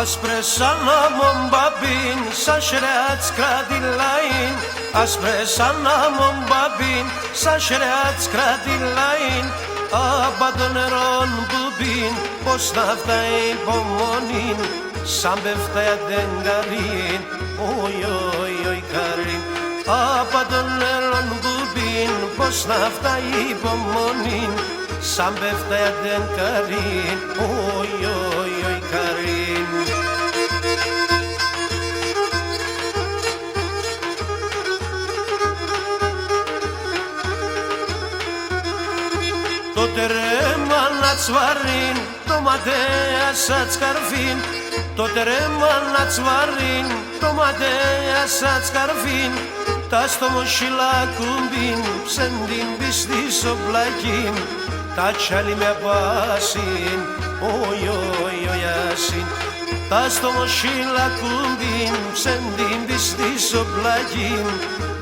Aspresana mombabin, sa shreats kradilain. Aspresana mombabin, sa shreats kradilain. Abadoneron bubin, πως να φτάει υπομονήν. Σαν πέφταια δεν καρύν, οι οι οι καρύν. Abadoneron bubin, πως να φτάει υπομονήν. Σαν πέφταια δεν καρύν, οι οι οι καρύν. Το τρέμα να τσβαρίν, το ματέα σαν σκαρφίν. Το τρέμα να τσβαρίν, το ματέα σαν σκαρφίν. Τα στο μοσχυλά κουμπίν, ψεντίν πιστή στο πλακίν. Τα τσάλι με πάσιν, οι οι οι ασίν. Τα στο μοσχυλά κουμπίν, ψεντίν πιστή στο πλακίν.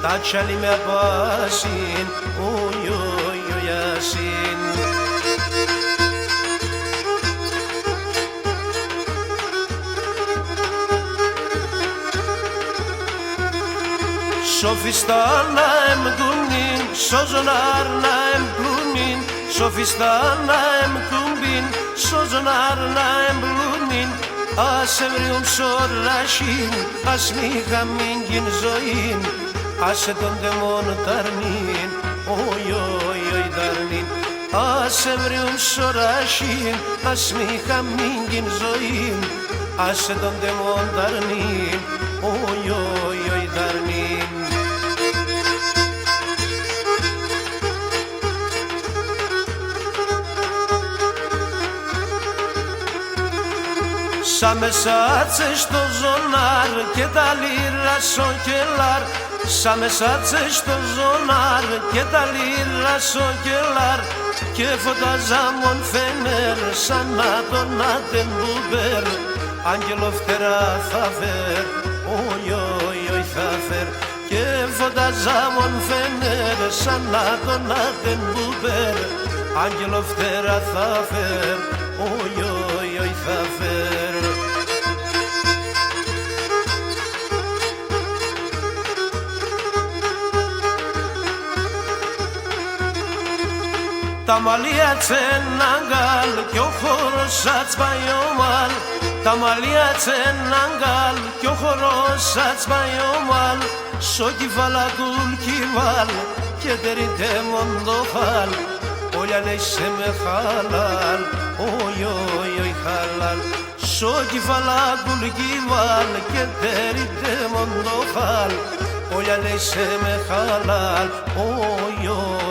Τα τσάλι με πάσιν, οι οι οι ασίn. Sofistana em gumbin, sozonarna em blumin. Sofistana em gumbin, sozonarna em blumin. Ας εβριούν σορρασίν, ας μη χαμίγγιν ζωήν. Άσε τον δαιμόν ταρνίν, οι οι οι ταρνίν. Ας εβριούν σορρασίν, ας μη χαμίγγιν ζωήν. Άσε τον δαιμόν ταρνίν, οι οι οι ταρνίν. Σαν μεσάτσες στο ζωνάρ και τα λίρα στο κελάρ. Σαν μεσάτσες στο ζωνάρ και τα λίρα στο κελάρ. Και φωταζάμον φενέρ σαν να τον ατεμπούμπερ. Άγγελο φτερά θα φέρ, οι οι οι θα φέρ. Και φωταζάμον φενέρ σαν να τον ατεμπούμπερ. Άγγελο φτερά θα φέρ, οι οι οι θα φέρ. Τα μαλλιά τσεναγκάλ κι ο χορός σατς παϊωμάλ. Τα μαλλιά τσεναγκάλ κι ο χορός σατς παϊωμάλ. Σο κυφαλακούλ κυβάλ και τερίτε μοντοφάλ. Όλια λέισε με χαλάλ, οι οι οι χαλάλ. Σο κυφαλακούλ κυβάλ και τερίτε μοντοφάλ. Όλια λέισε με χαλάλ, οι οι